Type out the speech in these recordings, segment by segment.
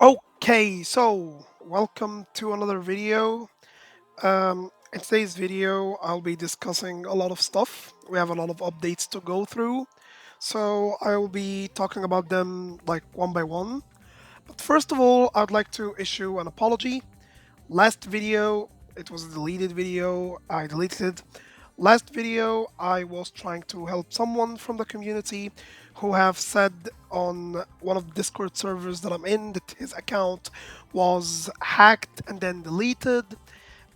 Okay, so welcome to another video. In today's video, I'll be discussing a lot of stuff. We have a lot of updates to go through, so I will be talking about them like one by one. But first of all, I'd like to issue an apology. Last video, it was a deleted video. I deleted it. Last video, I was trying to help someone from the community who have said on one of the Discord servers that I'm in that his account was hacked and then deleted,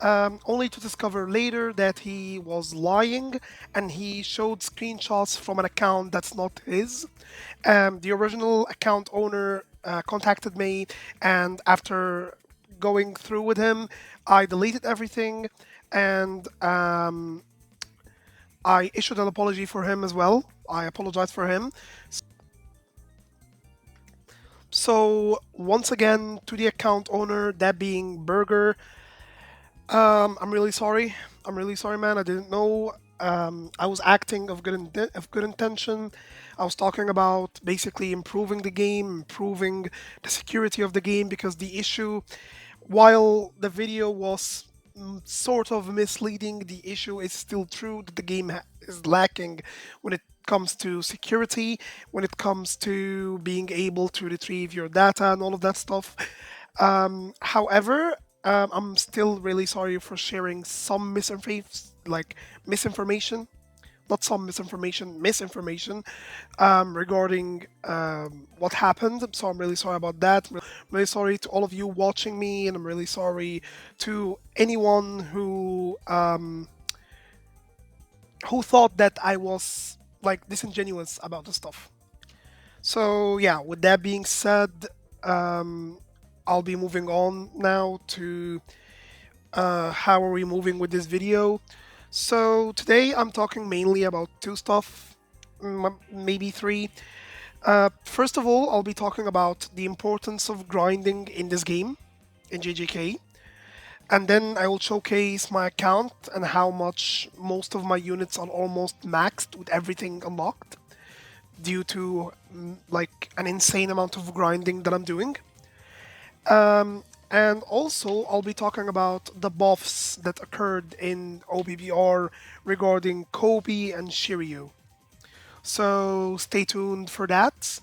only to discover later that he was lying and he showed screenshots from an account that's not his. The original account owner contacted me, and after going through with him, I deleted everything and I issued an apology for him as well. I apologize for him. So once again, to the account owner, that being Burger, I'm really sorry. I'm really sorry, man. I didn't know. I was acting of good intention. I was talking about basically improving the game, improving the security of the game, because the issue, while the video was sort of misleading, the issue is still true that the game is lacking when it comes to security, when it comes to being able to retrieve your data and all of that stuff. However, I'm still really sorry for sharing some misinformation, not some misinformation regarding what happened. So I'm really sorry about that. I'm really sorry to all of you watching me, and I'm really sorry to anyone who thought that I was like disingenuous about the stuff. So yeah, with that being said, I'll be moving on now to how are we moving with this video. So today I'm talking mainly about two stuff, maybe three. First of all, I'll be talking about the importance of grinding in this game, in JJK. And then I will showcase my account and how much most of my units are almost maxed with everything unlocked due to like an insane amount of grinding that I'm doing. And also, I'll be talking about the buffs that occurred in OPBR regarding Kobe and Shiryu. So stay tuned for that.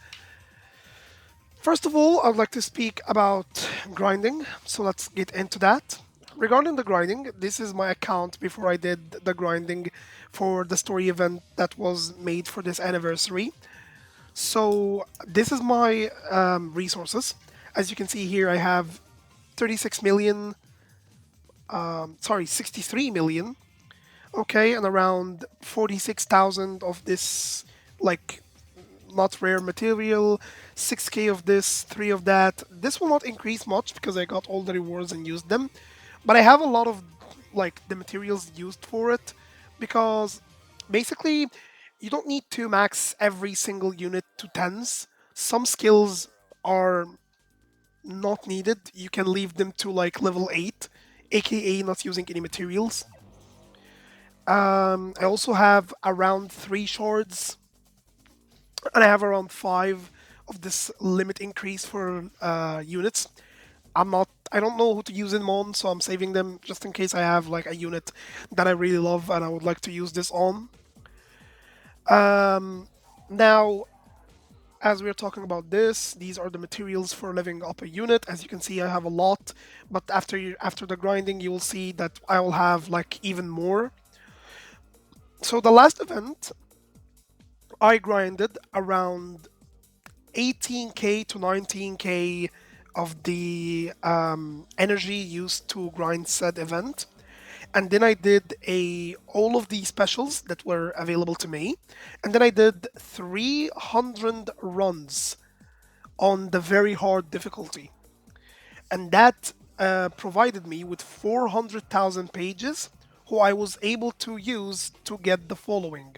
First of all, I'd like to speak about grinding. So let's get into that. Regarding the grinding, this is my account before I did the grinding for the story event that was made for this anniversary. So this is my resources. As you can see here, I have 36 million, 63 million, okay, and around 46,000 of this, like, not rare material, 6k of this, 3 of that. This will not increase much because I got all the rewards and used them, but I have a lot of, like, the materials used for it because basically you don't need to max every single unit to tens. Some skills are not needed. You can leave them to like level 8, aka not using any materials. I also have around 3 shards, and I have around 5 of this limit increase for units. I don't know who to use them on, so I'm saving them just in case I have like a unit that I really love and I would like to use this on. Now, as we're talking about this, these are the materials for leveling up a unit. As you can see, I have a lot, but after the grinding, you will see that I will have like even more. So the last event, I grinded around 18k to 19k of the energy used to grind said event. And then I did all of the specials that were available to me. And then I did 300 runs on the very hard difficulty. And that provided me with 400,000 pages who I was able to use to get the following.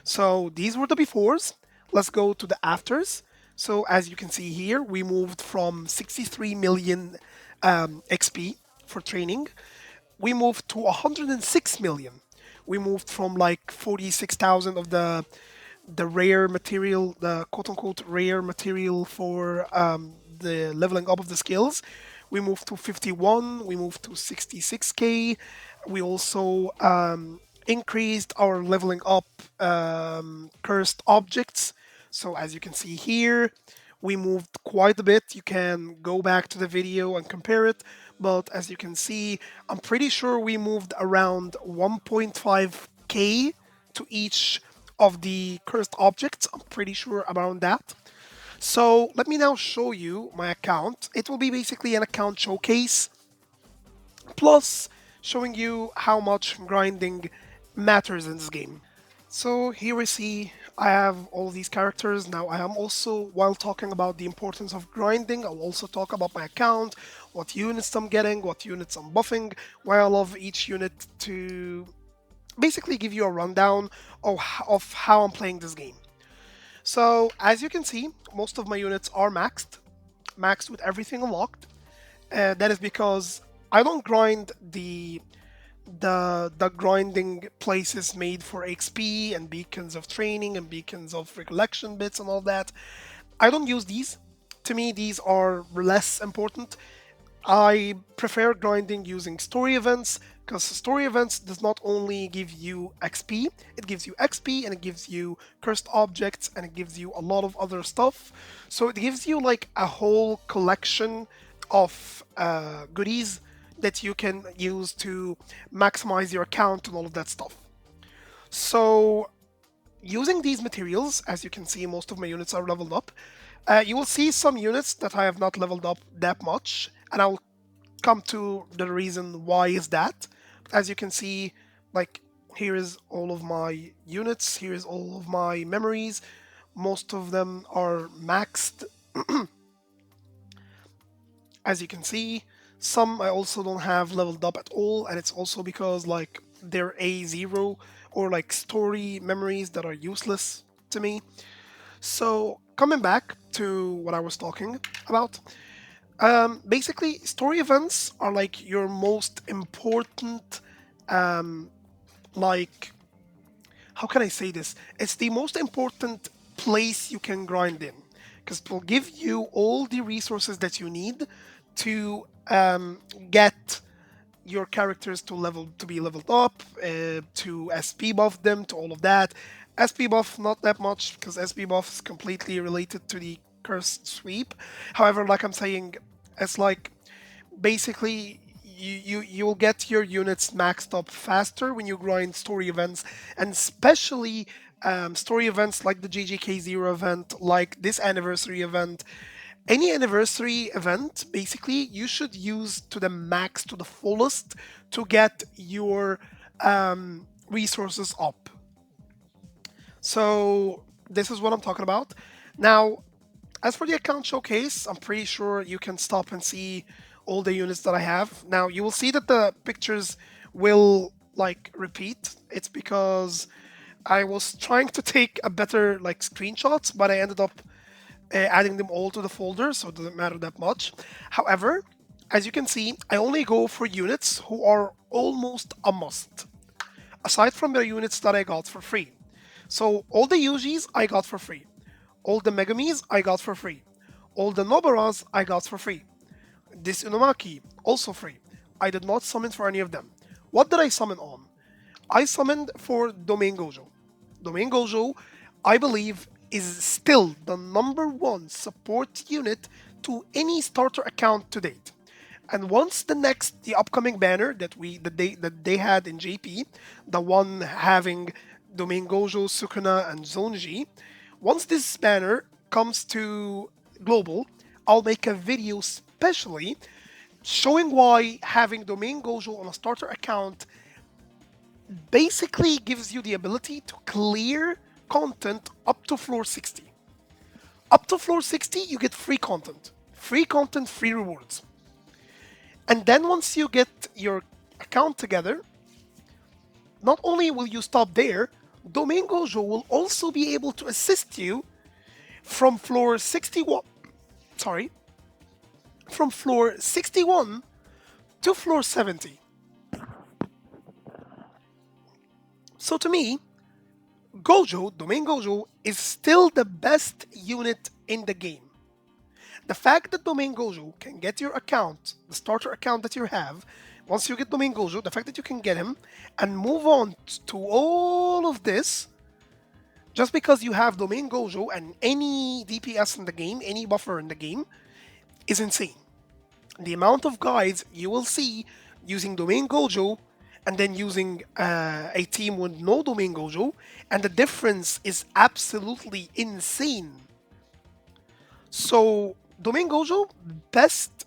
So these were the befores. Let's go to the afters. So as you can see here, we moved from 63 million XP for training. We moved to 106 million. We moved from like 46,000 of the rare material, the quote unquote rare material for the leveling up of the skills. We moved to 51, we moved to 66k. We also increased our leveling up cursed objects. So as you can see here, we moved quite a bit. You can go back to the video and compare it. But as you can see, I'm pretty sure we moved around 1.5k to each of the cursed objects. I'm pretty sure around that. So let me now show you my account. It will be basically an account showcase, plus showing you how much grinding matters in this game. So here we see I have all these characters. Now I am also, while talking about the importance of grinding, I'll also talk about my account, what units I'm getting, what units I'm buffing, why I love each unit, to basically give you a rundown of how I'm playing this game. So as you can see, most of my units are maxed with everything unlocked. That is because I don't grind the grinding places made for XP and beacons of training and beacons of recollection bits and all that. I don't use these. To me, these are less important. I prefer grinding using story events, because story events does not only give you XP, it gives you XP and it gives you cursed objects and it gives you a lot of other stuff. So it gives you like a whole collection of goodies that you can use to maximize your account and all of that stuff. So using these materials, as you can see, most of my units are leveled up. You will see some units that I have not leveled up that much, and I'll come to the reason why is that. As you can see, like, here is all of my units, here is all of my memories. Most of them are maxed. As you can see, some I also don't have leveled up at all, and it's also because like they're A0 or like story memories that are useless to me. So coming back to what I was talking about, basically story events are like your most important, like, how can I say this? It's the most important place you can grind in, because it will give you all the resources that you need to get your characters to be leveled up, to SP buff them, to all of that. SP buff not that much, because SP buff is completely related to the cursed sweep. However, like I'm saying, it's like basically you'll get your units maxed up faster when you grind story events, and especially story events like the JJK0 event, like this anniversary event. Any anniversary event, basically, you should use to the max, to the fullest, to get your resources up. So this is what I'm talking about. Now, as for the account showcase, I'm pretty sure you can stop and see all the units that I have. Now, you will see that the pictures will like repeat. It's because I was trying to take a better like screenshots, but I ended up adding them all to the folder, so it doesn't matter that much. However, as you can see, I only go for units who are almost a must, aside from the units that I got for free. So all the Yujis I got for free. All the Megumis I got for free. All the Noboras I got for free. This Inumaki, also free. I did not summon for any of them. What did I summon on? I summoned for Domain Gojo. Domain Gojo, I believe, is still the #1 support unit to any starter account to date. And once the upcoming banner that they had in JP, the one having Domain Gojo, Sukuna, and Zonji, once this banner comes to global, I'll make a video specially showing why having Domain Gojo on a starter account basically gives you the ability to clear content up to floor 60. Up to floor 60, you get free content. Free content, free rewards. And then once you get your account together, not only will you stop there, Domain Gojo will also be able to assist you from floor 61. Sorry, from floor 61 to floor 70. So to me, Gojo, Domain Gojo, is still the best unit in the game. The fact that Domain Gojo can get your account, the starter account that you have, once you get Domain Gojo, the fact that you can get him and move on to all of this just because you have Domain Gojo and any DPS in the game, any buffer in the game, is insane. The amount of guides you will see using Domain Gojo and then using a team with no Domain Gojo, and the difference is absolutely insane. So, Domain Gojo, best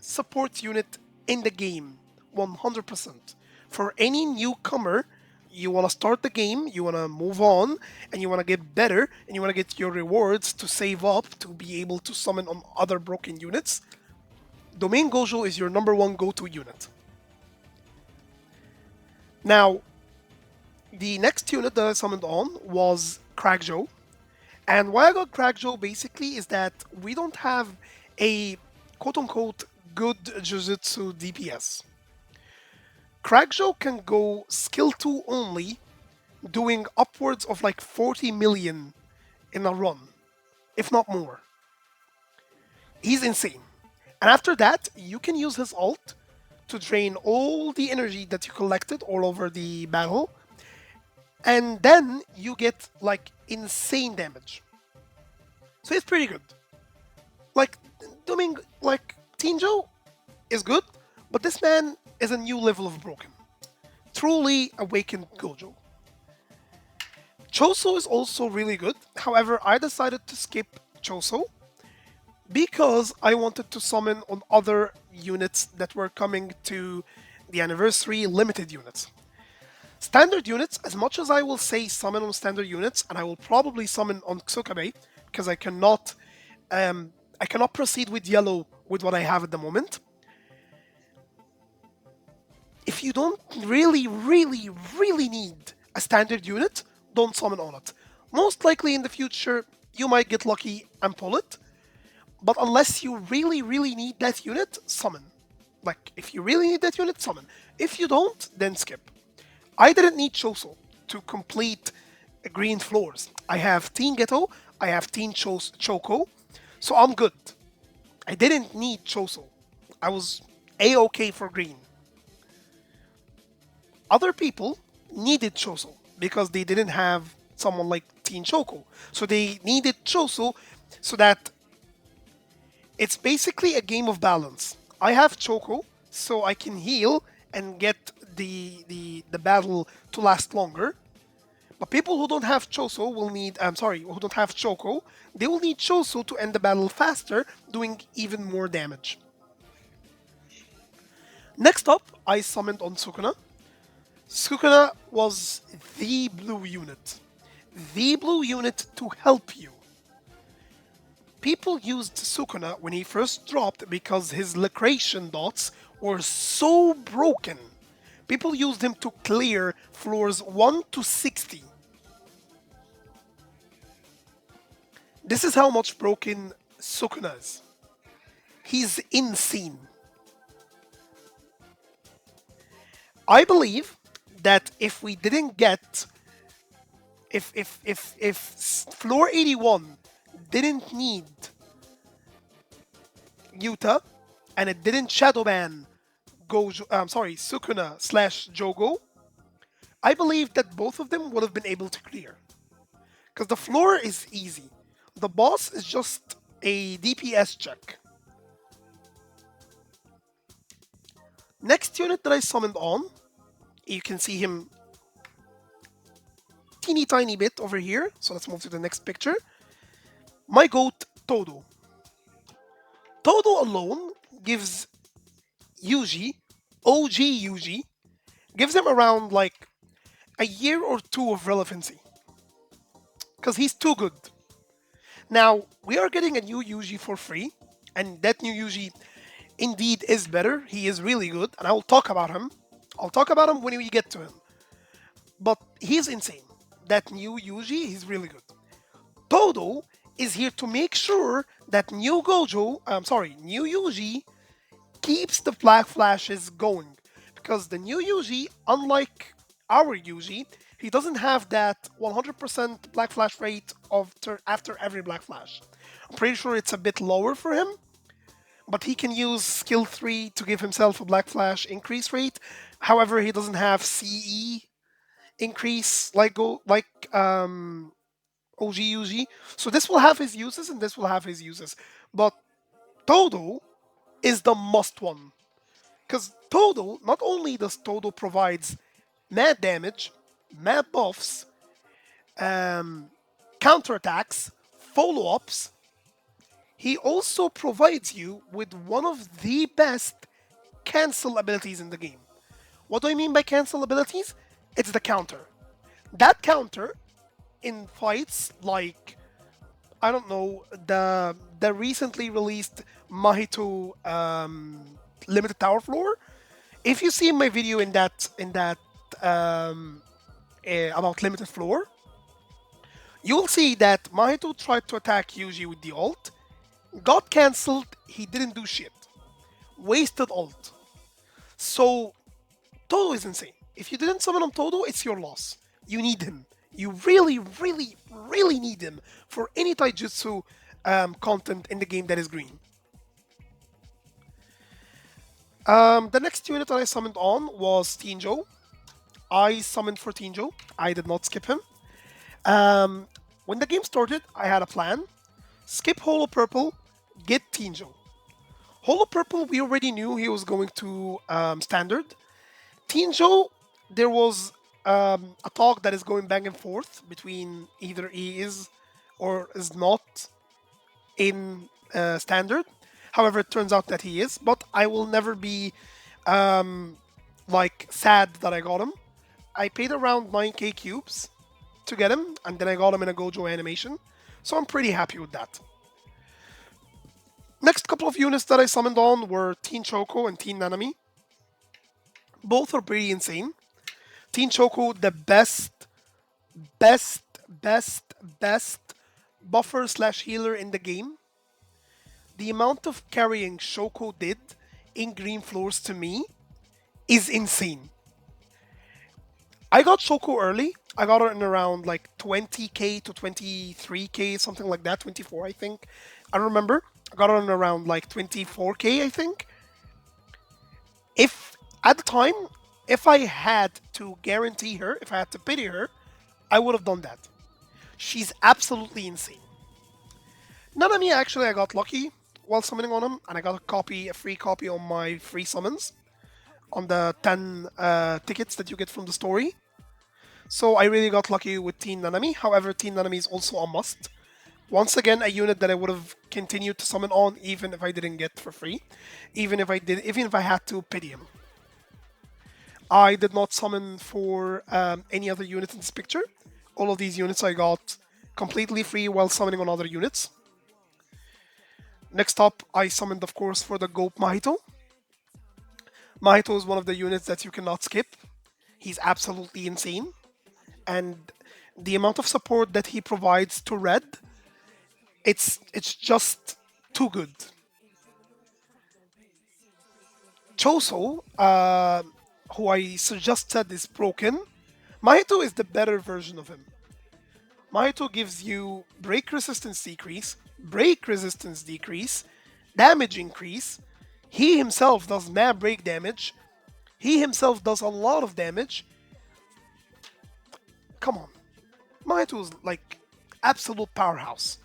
support unit in the game, 100%. For any newcomer, you want to start the game, you want to move on, and you want to get better, and you want to get your rewards to save up to be able to summon on other broken units, Domain Gojo is your number one go-to unit. Now, the next unit that I summoned on was Crackjo. And why I got Crackjo basically is that we don't have a quote-unquote good Jujutsu DPS. Crackjo can go skill 2 only, doing upwards of like 40 million in a run, if not more. He's insane. And after that, you can use his ult to drain all the energy that you collected all over the battle, and then you get like insane damage. So it's pretty good. Like doing like Tinjo is good, but this man is a new level of broken. Truly awakened Gojo. Choso is also really good. However, I decided to skip Choso because I wanted to summon on other units that were coming to the anniversary limited units. Standard units, as much as I will say summon on standard units, and I will probably summon on Tsukabe because I cannot proceed with yellow with what I have at the moment. If you don't really need a standard unit, don't summon on it. Most likely in the future, you might get lucky and pull it. But unless you really need that unit, summon. Like, if you really need that unit, summon. If you don't, then skip. I didn't need Choso to complete green floors. I have Teen Ghetto, I have Teen Choco, so I'm good. I didn't need Choso. I was A-okay for green. Other people needed Choso because they didn't have someone like Teen Choco. So they needed Choso so that it's basically a game of balance. I have Choco, so I can heal and get the battle to last longer. But people who don't have Choso will need, who don't have Choco, they will need Choso to end the battle faster, doing even more damage. Next up, I summoned on Sukuna. Sukuna was the blue unit. The blue unit to help you. People used Sukuna when he first dropped because his Lacration dots were so broken. People used him to clear floors 1 to 60. This is how much broken Sukuna is. He's insane. I believe that if we didn't get if floor 81 didn't need Yuta and it didn't shadow ban Sukuna / Jogo, I believe that both of them would have been able to clear. Because the floor is easy. The boss is just a DPS check. Next unit that I summoned on, you can see him teeny tiny bit over here. So let's move to the next picture. My goat, Todo. Todo alone gives Yuji, OG Yuji, gives him around like a year or two of relevancy. Because he's too good. Now, we are getting a new Yuji for free, and that new Yuji indeed is better. He is really good, and I will talk about him. I'll talk about him when we get to him. But he's insane. That new Yuji, he's really good. Todo is here to make sure that new Yuji keeps the black flashes going. Because the new Yuji, unlike our Yuji, he doesn't have that 100% black flash rate after every black flash. I'm pretty sure it's a bit lower for him, but he can use skill 3 to give himself a Black Flash increase rate. However, he doesn't have CE increase OG UG. So this will have his uses and this will have his uses. But Todo is the must one. Because Todo, not only does Todo provides mad damage, mad buffs, counterattacks, follow-ups, he also provides you with one of the best cancel abilities in the game. What do I mean by cancel abilities? It's the counter. That counter in fights like, I don't know, the recently released Mahito limited tower floor. If you see my video about limited floor, you'll see that Mahito tried to attack Yuji with the ult, got cancelled, he didn't do shit. Wasted ult. So, Todo is insane. If you didn't summon on Todo, it's your loss. You need him. You really, really, really need him for any taijutsu content in the game that is green. The next unit that I summoned on was Tinjo. I summoned for Tinjo. I did not skip him. When the game started, I had a plan. Skip Holo Purple, get Tinjo. Holo Purple, we already knew he was going to Standard. Tinjo, there was a talk that is going back and forth between either he is or is not in Standard. However, it turns out that he is, but I will never be sad that I got him. I paid around 9k cubes to get him, and then I got him in a Gojo animation, so I'm pretty happy with that. Next couple of units that I summoned on were Teen Choco and Teen Nanami. Both are pretty insane. Teen Choco, the best buffer / healer in the game. The amount of carrying Shoko did in green floors to me is insane. I got Shoko early. I got her in around like 20k to 23k, something like that, 24 I think. I don't remember. I got her in around like 24k I think. If at the time, if I had to guarantee her, if I had to pity her, I would have done that. She's absolutely insane. Nanami, actually, I got lucky while summoning on him, and I got a free copy on my free summons on the 10 tickets that you get from the story. So I really got lucky with Teen Nanami. However, Teen Nanami is also a must. Once again, a unit that I would have continued to summon on even if I didn't get for free, even if I had to pity him. I did not summon for any other unit in this picture. All of these units I got completely free while summoning on other units. Next up, I summoned, of course, for the Goat Mahito. Mahito is one of the units that you cannot skip. He's absolutely insane. And the amount of support that he provides to Red, it's just too good. Choso, who I suggested is broken, Mahito is the better version of him. Mahito gives you break resistance decrease, damage increase. He himself does mad break damage. He himself does a lot of damage. Come on. Mahito is like absolute powerhouse.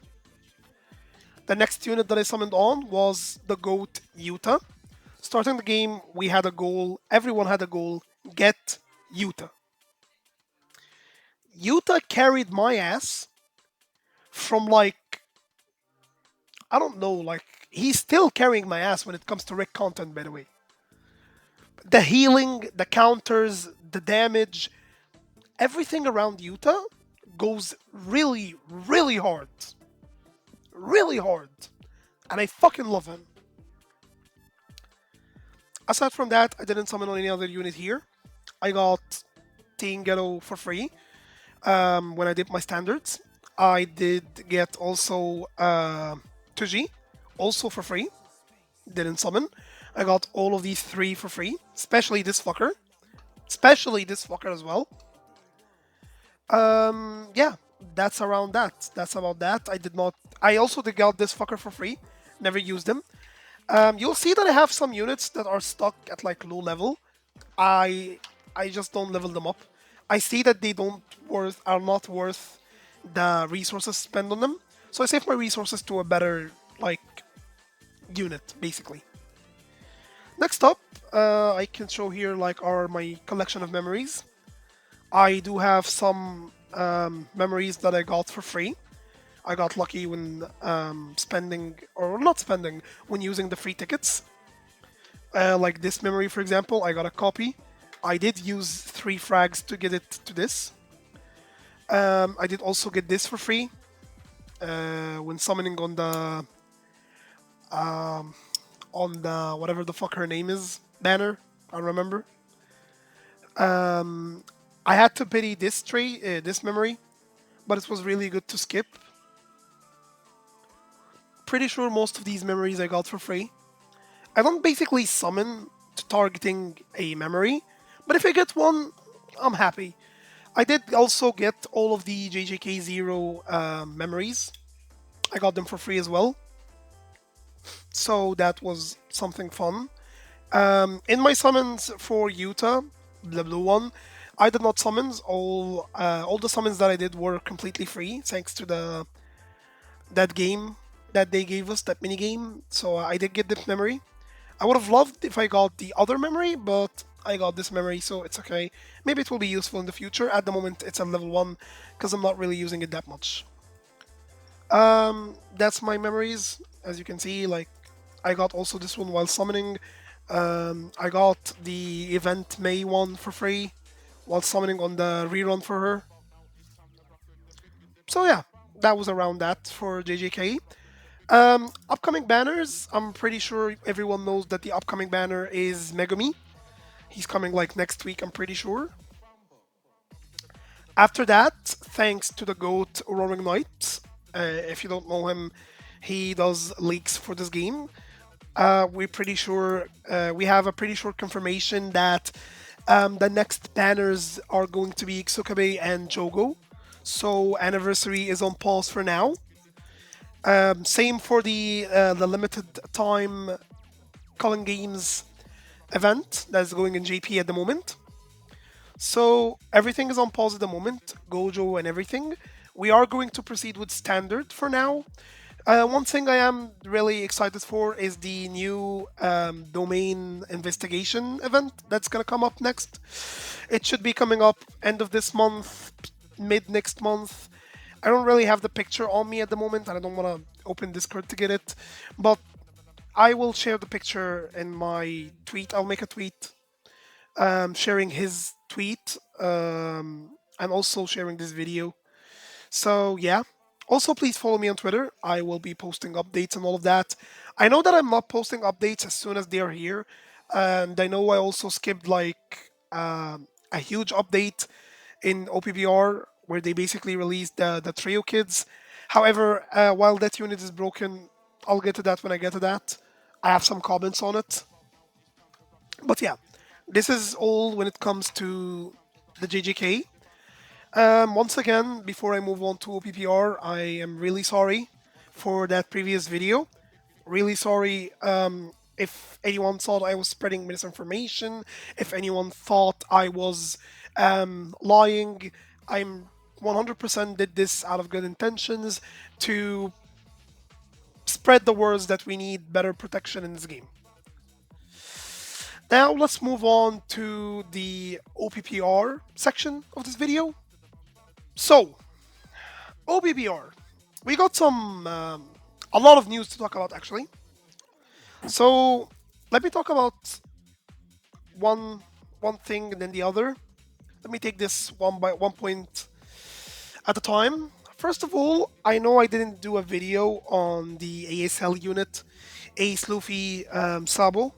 The next unit that I summoned on was the GOAT Yuta. Starting the game, we had a goal. Everyone had a goal. Get Yuta. Yuta carried my ass from I don't know, he's still carrying my ass when it comes to Rick content, by the way. The healing, the counters, the damage, everything around Yuta goes really, really hard. Really hard. And I fucking love him. Aside from that, I didn't summon on any other unit here. I got Teen Ghetto for free when I did my standards. I did get also Tuji, also for free. Didn't summon. I got all of these 3 for free, especially this fucker. Especially this fucker as well. Yeah, that's around that. That's about that. I did not. I also did got this fucker for free. Never used them. You'll see that I have some units that are stuck at like low level. I I just don't level them up. I see that they don't worth are not worth the resources spent on them. So I save my resources to a better like unit basically. Next up, I can show here like are my collection of memories. I do have some memories that I got for free. I got lucky when spending, or not spending, when using the free tickets. Like this memory, for example, I got a copy. I did use 3 frags to get it to this. I did also get this for free when summoning on the whatever the fuck her name is banner. I remember. I had to pity this memory, but it was really good to skip. Pretty sure most of these memories I got for free. I don't basically summon to targeting a memory, but if I get one, I'm happy. I did also get all of the JJK0 memories. I got them for free as well, so that was something fun. In my summons for Utah, the blue one, I did not summons. All the summons that I did were completely free, thanks to the that game that they gave us, that mini game. So I did get this memory. I would have loved if I got the other memory, but I got this memory, so it's okay. Maybe it will be useful in the future. At the moment, it's a level 1 because I'm not really using it that much. That's my memories. As you can see, like I got also this one while summoning. I got the event May one for free while summoning on the rerun for her. So yeah, that was around that for JJK. Upcoming banners. I'm pretty sure everyone knows that the upcoming banner is Megumi. He's coming like next week, I'm pretty sure. After that, thanks to the GOAT Roaring Knight. If you don't know him, he does leaks for this game. We're pretty sure we have a pretty short confirmation that the next banners are going to be Xukabe and Jogo. So anniversary is on pause for now. Same for the limited time Culling Games event that's going in JP at the moment. So everything is on pause at the moment, Gojo and everything. We are going to proceed with standard for now. One thing I am really excited for is the new domain investigation event that's gonna come up next. It should be coming up end of this month, mid next month. I don't really have the picture on me at the moment, and I don't want to open Discord to get it, but I will share the picture in my tweet. I'll make a tweet sharing his tweet and also sharing this video. So yeah. Also, please follow me on Twitter. I will be posting updates and all of that. I know that I'm not posting updates as soon as they are here, and I know I also skipped like a huge update in OPBR where they basically released the trio kids. However, while that unit is broken, I'll get to that when I get to that. I have some comments on it. But yeah, this is all when it comes to the JJK. Once again, before I move on to OPPR, I am really sorry for that previous video. Really sorry if anyone thought I was spreading misinformation, if anyone thought I was lying. I'm 100% did this out of good intentions to spread the words that we need better protection in this game. Now let's move on to the OPPR section of this video. So, OPBR. We got a lot of news to talk about actually. So, let me talk about one one thing and then the other. Let me take this one by one point at a time. First of all, I know I didn't do a video on the ASL unit, Ace Luffy Sabo,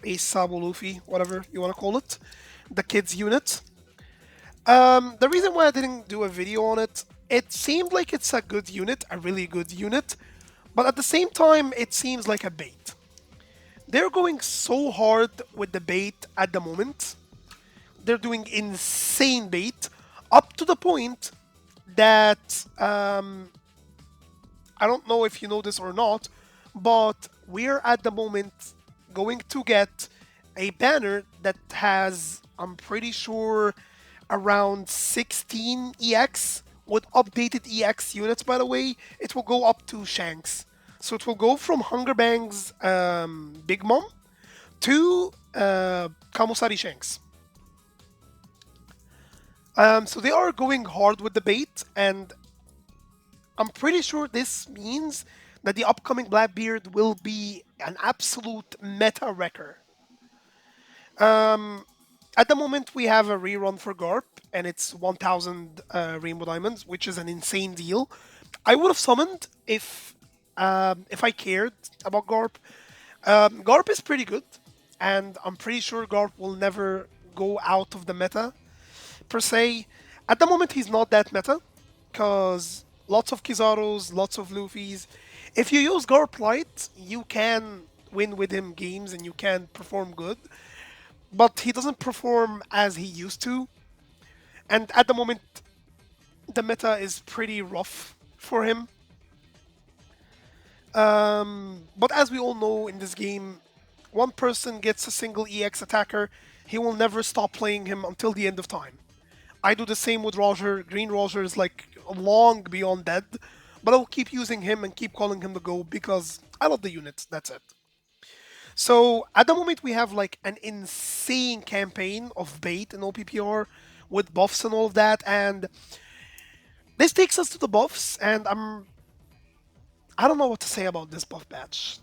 Ace Sabo Luffy, whatever you want to call it, the kids unit. The reason why I didn't do a video on it, it seemed like it's a good unit, a really good unit, but at the same time, it seems like a bait. They're going so hard with the bait at the moment. They're doing insane bait up to the point that I don't know if you know this or not, but we're at the moment going to get a banner that has, I'm pretty sure, around 16 EX with updated EX units, by the way. It will go up to Shanks. So it will go from Hungerbang's Big Mom to Kamosari Shanks. So they are going hard with the bait, and I'm pretty sure this means that the upcoming Blackbeard will be an absolute meta wrecker. At the moment, we have a rerun for Garp, and it's 1,000 Rainbow Diamonds, which is an insane deal. I would have summoned if I cared about Garp. Garp is pretty good, and I'm pretty sure Garp will never go out of the meta per se. At the moment, he's not that meta because lots of Kizaros, lots of Luffys. If you use Garp Light, you can win with him games and you can perform good, but he doesn't perform as he used to. And at the moment, the meta is pretty rough for him. But as we all know in this game, one person gets a single EX attacker, he will never stop playing him until the end of time. I do the same with Roger. Green Roger is like long beyond dead, but I'll keep using him and keep calling him the go because I love the unit. That's it. So at the moment we have like an insane campaign of bait in OPPR with buffs and all of that, and this takes us to the buffs, and I don't know what to say about this buff batch.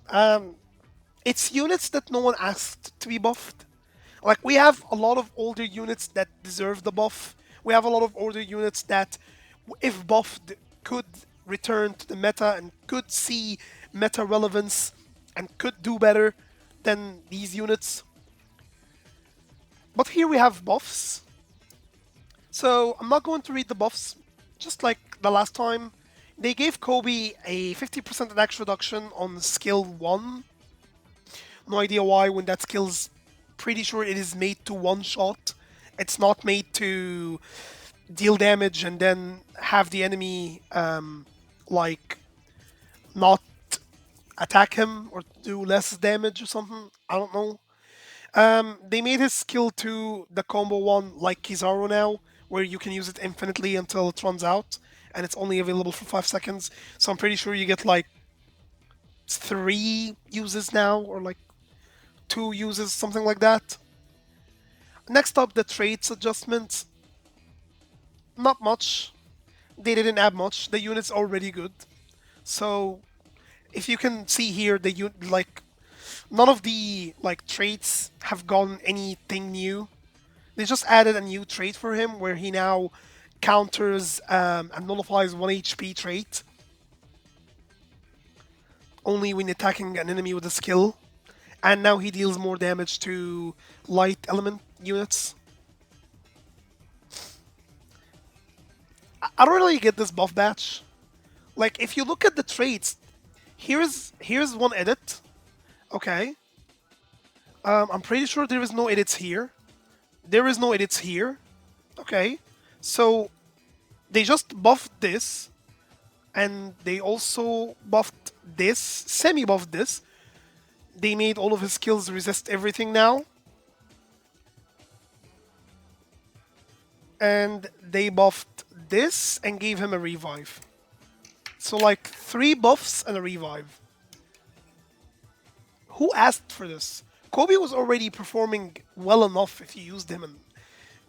It's units that no one asked to be buffed. Like we have a lot of older units that deserve the buff. We have a lot of older units that, if buffed, could return to the meta and could see meta relevance and could do better than these units. But here we have buffs. So I'm not going to read the buffs, just like the last time. They gave Kobe a 50% attack reduction on skill 1. No idea why, when that skill's pretty sure it is made to one shot. It's not made to deal damage and then have the enemy like not attack him or do less damage or something. I don't know. They made his skill 2 the combo one like Kizaru now, where you can use it infinitely until it runs out, and it's only available for 5 seconds. So I'm pretty sure you get like 3 uses now, or like 2 uses, something like that. Next up, the traits adjustments. Not much. They didn't add much. The unit's already good. So if you can see here, like none of the like traits have gone anything new. They just added a new trait for him where he now counters and nullifies 1 HP trait only when attacking an enemy with a skill. And now he deals more damage to light element units. I don't really get this buff batch. Like, if you look at the traits, here's one edit. Okay. I'm pretty sure there is no edits here. There is no edits here. Okay. So they just buffed this, and they also buffed this, semi-buffed this. They made all of his skills resist everything now. And they buffed this and gave him a revive. So like 3 buffs and a revive. Who asked for this? Kobe was already performing well enough if you used him and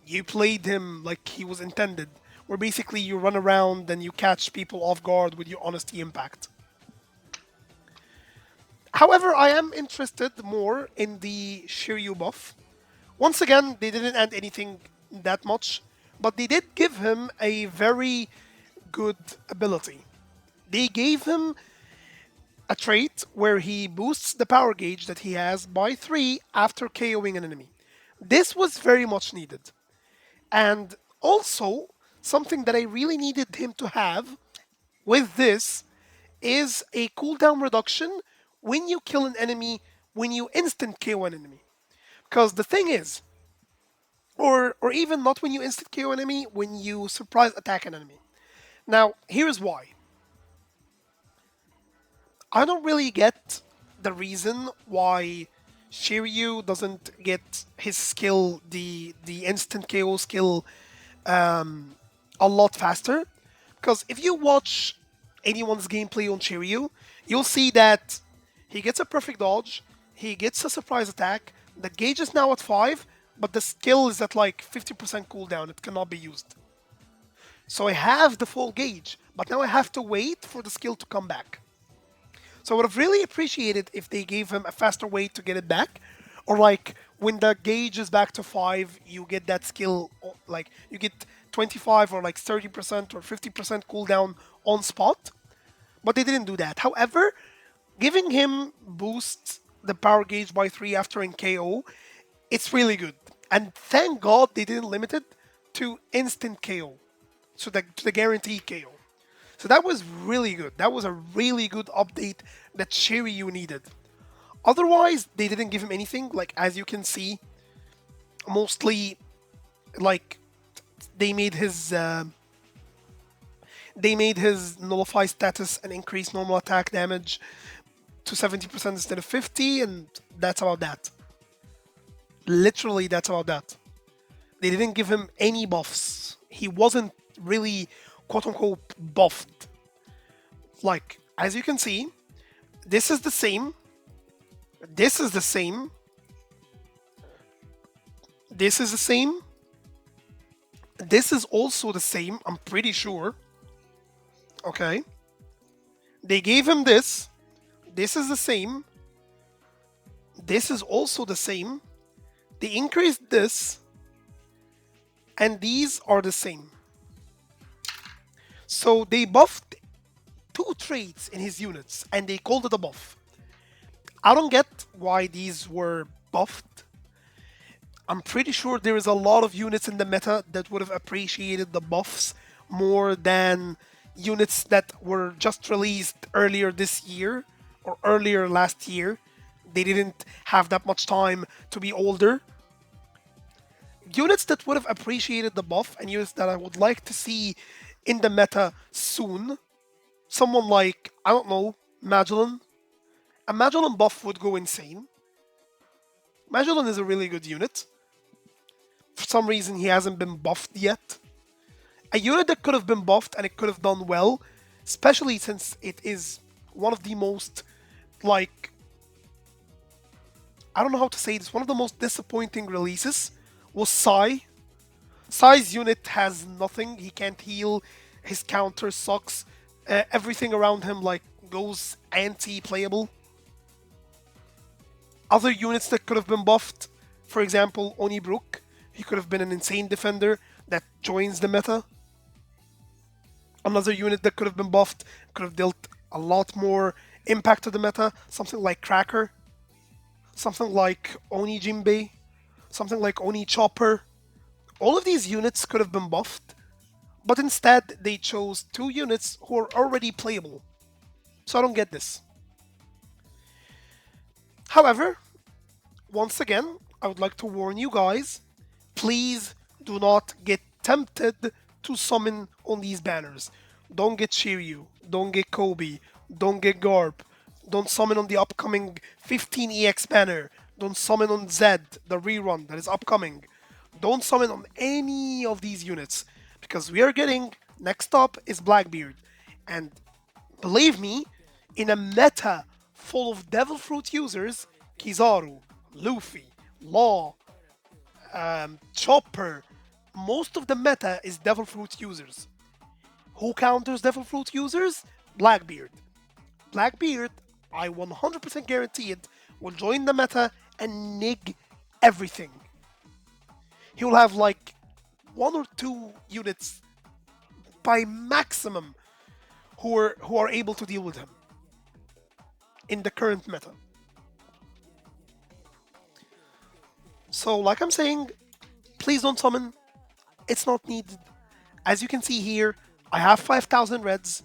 you played him like he was intended. Where basically you run around and you catch people off guard with your honesty impact. However, I am interested more in the Shiryu buff. Once again, they didn't add anything that much, but they did give him a very good ability. They gave him a trait where he boosts the power gauge that he has by 3 after KOing an enemy. This was very much needed. And also, something that I really needed him to have with this is a cooldown reduction when you kill an enemy, when you instant KO an enemy. Because the thing is, or even not when you instant KO an enemy, when you surprise attack an enemy. Now, here's why. I don't really get the reason why Shiryu doesn't get his skill, the instant KO skill, a lot faster. Because if you watch anyone's gameplay on Shiryu, you'll see that he gets a perfect dodge, he gets a surprise attack, the gauge is now at 5, but the skill is at like 50% cooldown, it cannot be used. So I have the full gauge, but now I have to wait for the skill to come back. So I would have really appreciated if they gave him a faster way to get it back. Or like when the gauge is back to 5, you get that skill, like you get 25 or like 30% or 50% cooldown on spot. But they didn't do that. However, giving him boosts the power gauge by 3 after in KO, it's really good. And thank God they didn't limit it to instant KO. So the guaranteed KO. So that was really good. That was a really good update that Shiryu needed. Otherwise, they didn't give him anything. Like as you can see, mostly like they made his nullify status and increase normal attack damage to 70% instead of 50, and that's about that. Literally, that's about that. They didn't give him any buffs. He wasn't really quote unquote buffed. Like, as you can see, this is the same. This is the same. This is the same. This is also the same, I'm pretty sure. Okay. They gave him this. This is the same. This is also the same. They increased this. And these are the same. So they buffed 2 traits in his units, and they called it a buff. I don't get why these were buffed. I'm pretty sure there is a lot of units in the meta that would have appreciated the buffs more than units that were just released earlier this year or earlier last year. They didn't have that much time to be older. Units that would have appreciated the buff and units that I would like to see in the meta soon. Someone like, I don't know, Magellan. A Magellan buff would go insane. Magellan is a really good unit. For some reason, he hasn't been buffed yet. A unit that could have been buffed and it could have done well, especially since it is one of the most, like, I don't know how to say this, one of the most disappointing releases was Sai. Sai's unit has nothing. He can't heal. His counter sucks. Everything around him like goes anti-playable. Other units that could have been buffed, for example, Onibrook. He could have been an insane defender that joins the meta. Another unit that could have been buffed, could have dealt a lot more impact to the meta. Something like Cracker. Something like Oni Jinbei. Something like Oni Chopper. All of these units could have been buffed, but instead they chose 2 units who are already playable. So I don't get this. However, once again, I would like to warn you guys, please do not get tempted to summon on these banners. Don't get Shiryu, don't get Kobe, don't get Garp, don't summon on the upcoming 15 EX banner, don't summon on Zed, the rerun that is upcoming. Don't summon on any of these units, because we are getting, next up is Blackbeard. And believe me, in a meta full of Devil Fruit users, Kizaru, Luffy, Law, Chopper, most of the meta is Devil Fruit users. Who counters Devil Fruit users? Blackbeard. Blackbeard, I 100% guarantee it, will join the meta and nig everything. He will have like 1 or 2 units by maximum who are able to deal with him in the current meta. So like I'm saying, please don't summon. It's not needed. As you can see here, I have 5,000 reds.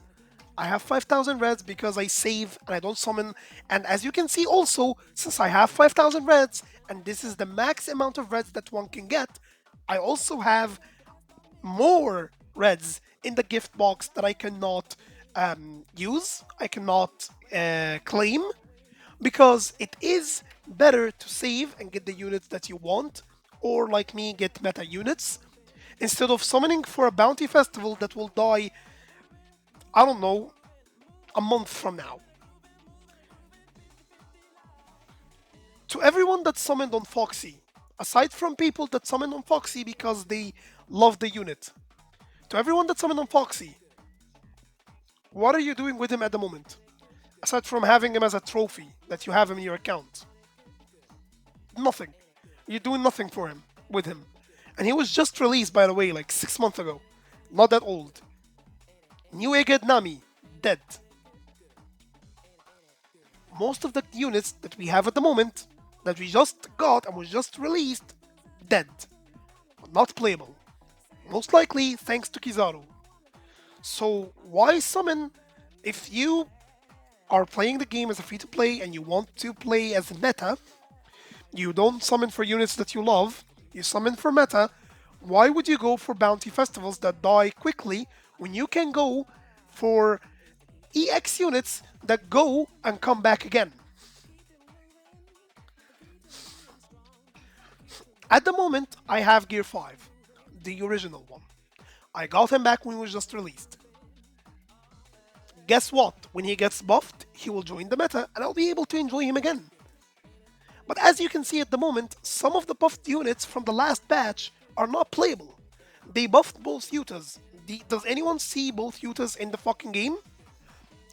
I have 5,000 reds because I save and I don't summon. And as you can see also, since I have 5,000 reds, and this is the max amount of reds that one can get, I also have more reds in the gift box that I cannot use, I cannot claim, because it is better to save and get the units that you want, or like me, get meta units, instead of summoning for a bounty festival that will die, I don't know, a month from now. To everyone that summoned on Foxy, aside from people that summoned on Foxy because they love the unit, to everyone that summoned on Foxy, what are you doing with him at the moment? Aside from having him as a trophy that you have him in your account. Nothing. You're doing nothing for him, with him. And he was just released, by the way, like 6 months ago. Not that old. New Egged Nami, dead. Most of the units that we have at the moment, that we just got and was just released, dead. Not playable. Most likely thanks to Kizaru. So why summon if you are playing the game as a free-to-play and you want to play as meta? You don't summon for units that you love, you summon for meta. Why would you go for bounty festivals that die quickly when you can go for EX units that go and come back again? At the moment, I have Gear 5, the original one. I got him back when he was just released. Guess what? When he gets buffed, he will join the meta and I'll be able to enjoy him again. But as you can see at the moment, some of the buffed units from the last batch are not playable. They buffed both Yutas. Does anyone see both Yutas in the fucking game?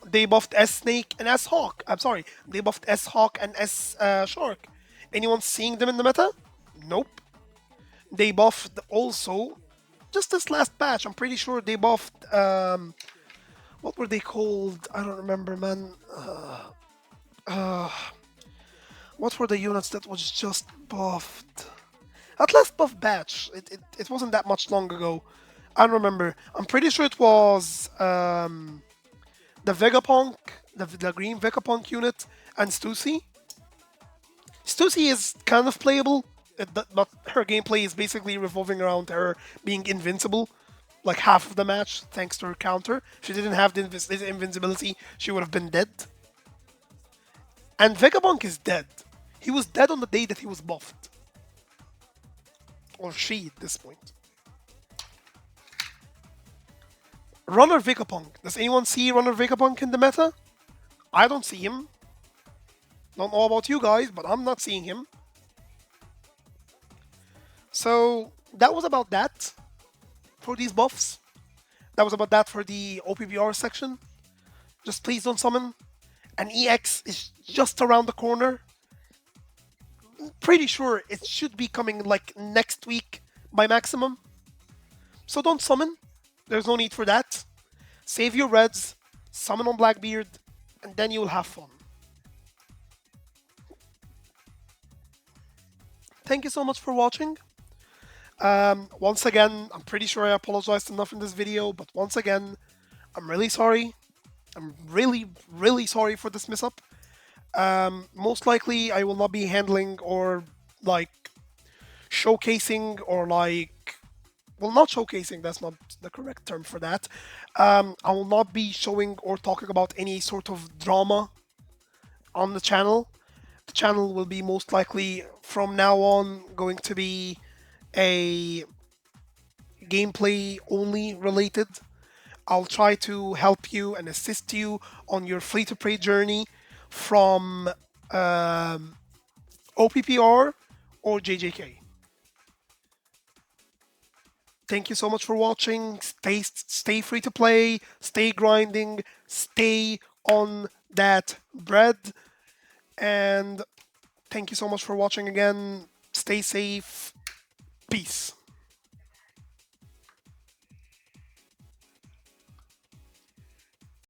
They buffed S Snake and S Hawk. I'm sorry, they buffed S Hawk and S Shark. Anyone seeing them in the meta? Nope. They buffed also, just this last patch, I'm pretty sure they buffed, what were they called? I don't remember, man. What were the units that was just buffed? At last buff batch. It wasn't that much long ago. I don't remember. I'm pretty sure it was the Vegapunk, the green Vegapunk unit, and Stussy. Stussy is kind of playable, but her gameplay is basically revolving around her being invincible, like half of the match, thanks to her counter. If she didn't have the invincibility, she would have been dead. And Vegapunk is dead. He was dead on the day that he was buffed. Or she at this point. Runner Vegapunk. Does anyone see Runner Vegapunk in the meta? I don't see him. Don't know about you guys, but I'm not seeing him. So that was about that for these buffs. That was about that for the OPBR section. Just please don't summon. And EX is just around the corner. Pretty sure it should be coming like next week by maximum. So don't summon. There's no need for that. Save your reds, summon on Blackbeard, and then you'll have fun. Thank you so much for watching. Once again, I'm pretty sure I apologized enough in this video, but once again, I'm really sorry. I'm really, really sorry for this mess up. Most likely, I will not be handling or like showcasing or like, well, not showcasing, that's not the correct term for that. I will not be showing or talking about any sort of drama on the channel. The channel will be most likely from now on going to be a gameplay only related. I'll try to help you and assist you on your free-to-play journey from OPBR or JJK. Thank you so much for watching. Stay free to play, stay grinding, stay on that bread. And thank you so much for watching again. Stay safe. Peace.